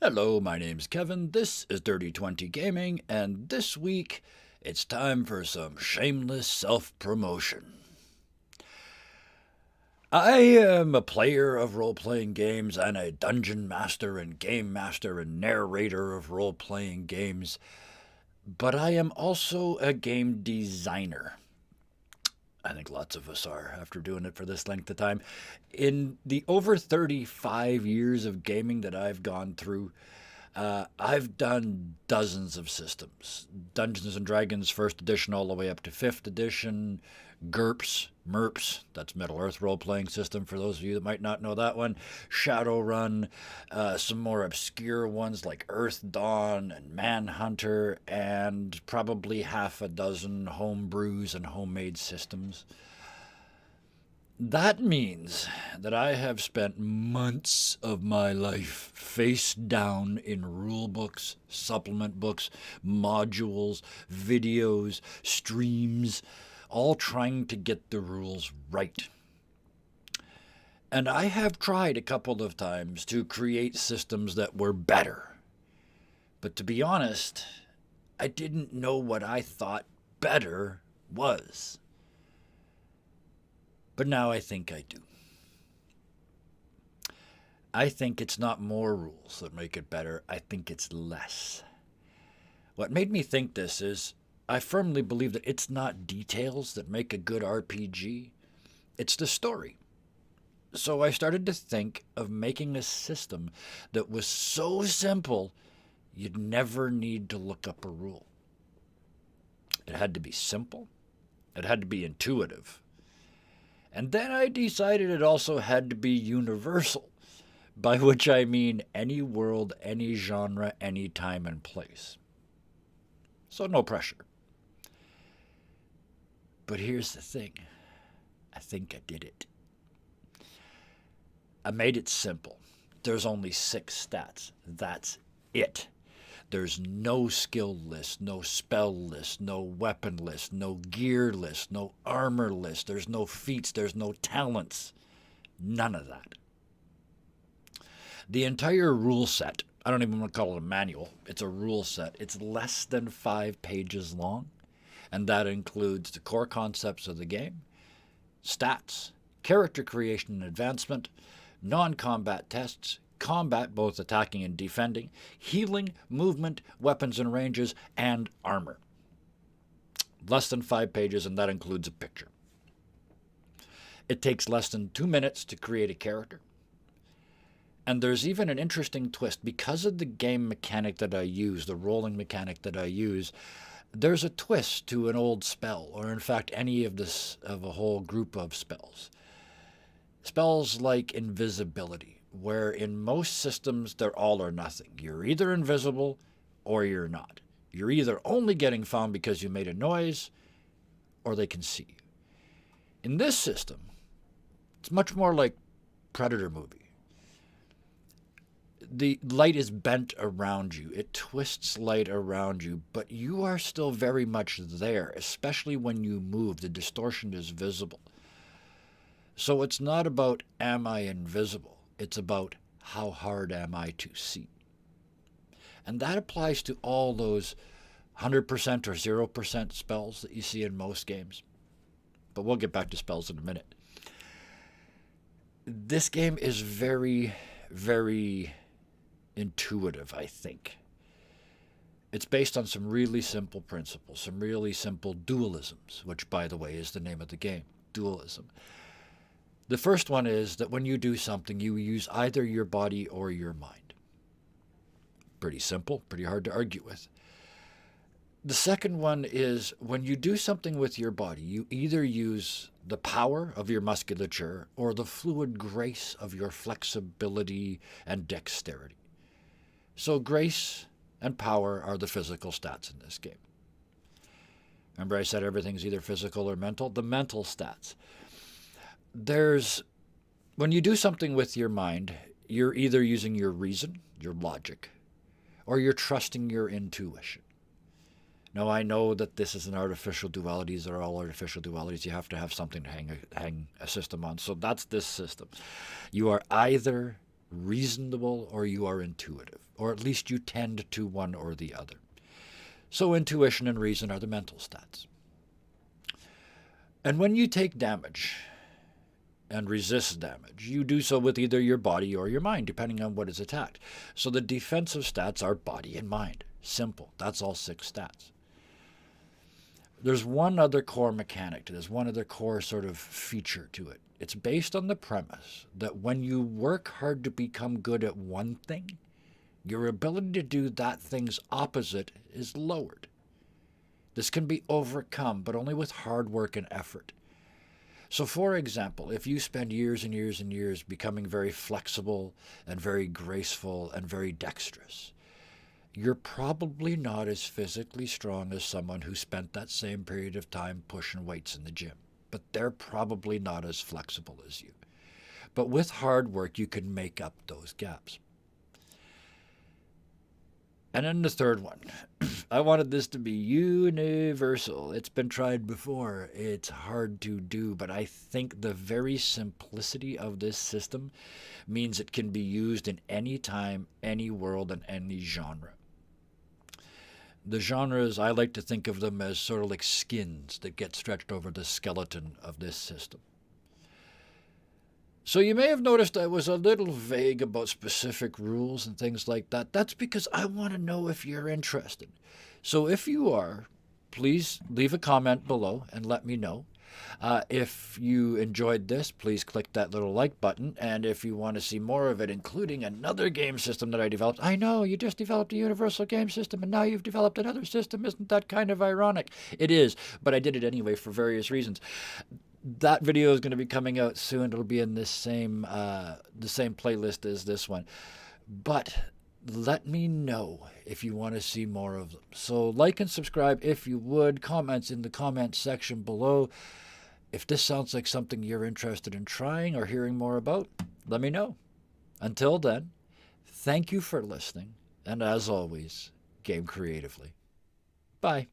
Hello, my name's Kevin. This is Dirty 20 Gaming, and this week it's time for some shameless self promotion. I am a player of role playing games and a dungeon master and game master and narrator of role playing games, but I am also a game designer. I think lots of us are after doing it for this length of time. In the over 35 years of gaming that I've gone through, I've done dozens of systems. Dungeons and Dragons first edition all the way up to 5th edition. GURPS, MERPS, that's Middle Earth role playing system for those of you that might not know that one. Shadowrun, some more obscure ones like Earth Dawn and Manhunter, and probably half a dozen homebrews and homemade systems. That means that I have spent months of my life face down in rule books, supplement books, modules, videos, streams, all trying to get the rules right. And I have tried a couple of times to create systems that were better. But to be honest, I didn't know what I thought better was. But now I think I do. I think it's not more rules that make it better. I think it's less. What made me think this is I firmly believe that it's not details that make a good RPG. It's the story. So I started to think of making a system that was so simple you'd never need to look up a rule. It had to be simple. It had to be intuitive. And then I decided it also had to be universal, by which I mean any world, any genre, any time and place. So no pressure. But here's the thing. I think I did it. I made it simple. There's only 6 stats. That's it. There's no skill list, no spell list, no weapon list, no gear list, no armor list. There's no feats, there's no talents. None of that. The entire rule set, I don't even want to call it a manual, it's a rule set. It's less than 5 pages long, and that includes the core concepts of the game, stats, character creation and advancement, non-combat tests, combat, both attacking and defending, healing, movement, weapons and ranges, and armor. Less than 5 pages, and that includes a picture. It takes less than 2 minutes to create a character. And there's even an interesting twist. Because of the game mechanic that I use, the rolling mechanic that I use, there's a twist to an old spell, or in fact any of a whole group of spells. Spells like invisibility, where in most systems they're all or nothing. You're either invisible or you're not. You're either only getting found because you made a noise or they can see you. In this system, it's much more like Predator movie. The light is bent around you. It twists light around you, but you are still very much there, especially when you move. The distortion is visible. So it's not about am I invisible? It's about how hard am I to see? And that applies to all those 100% or 0% spells that you see in most games. But we'll get back to spells in a minute. This game is very, very intuitive, I think. It's based on some really simple principles, some really simple dualisms, which, by the way, is the name of the game, dualism. The first one is that when you do something, you use either your body or your mind. Pretty simple, pretty hard to argue with. The second one is when you do something with your body, you either use the power of your musculature or the fluid grace of your flexibility and dexterity. So grace and power are the physical stats in this game. Remember I said everything's either physical or mental? The mental stats. When you do something with your mind, you're either using your reason, your logic, or you're trusting your intuition. Now, I know that this is an artificial duality. These are all artificial dualities. You have to have something to hang a system on. So that's this system. You are either reasonable or you are intuitive, or at least you tend to one or the other. So intuition and reason are the mental stats. And when you take damage and resist damage, you do so with either your body or your mind, depending on what is attacked. So the defensive stats are body and mind. Simple. That's all 6 stats. There's one other core mechanic to this, one other core sort of feature to it. It's based on the premise that when you work hard to become good at one thing, your ability to do that thing's opposite is lowered. This can be overcome, but only with hard work and effort. So, for example, if you spend years and years and years becoming very flexible and very graceful and very dexterous, you're probably not as physically strong as someone who spent that same period of time pushing weights in the gym. But they're probably not as flexible as you. But with hard work, you can make up those gaps. And then the third one. I wanted this to be universal. It's been tried before. It's hard to do, but I think the very simplicity of this system means it can be used in any time, any world, and any genre. The genres, I like to think of them as sort of like skins that get stretched over the skeleton of this system. So you may have noticed I was a little vague about specific rules and things like that. That's because I want to know if you're interested. So if you are, please leave a comment below and let me know. If you enjoyed this, please click that little like button. And if you want to see more of it, including another game system that I developed. I know, you just developed a universal game system and now you've developed another system. Isn't that kind of ironic? It is, but I did it anyway for various reasons. That video is going to be coming out soon. It'll be in the same playlist as this one. But let me know if you want to see more of them. So like and subscribe if you would. Comments in the comment section below. If this sounds like something you're interested in trying or hearing more about, let me know. Until then, thank you for listening. And as always, game creatively. Bye.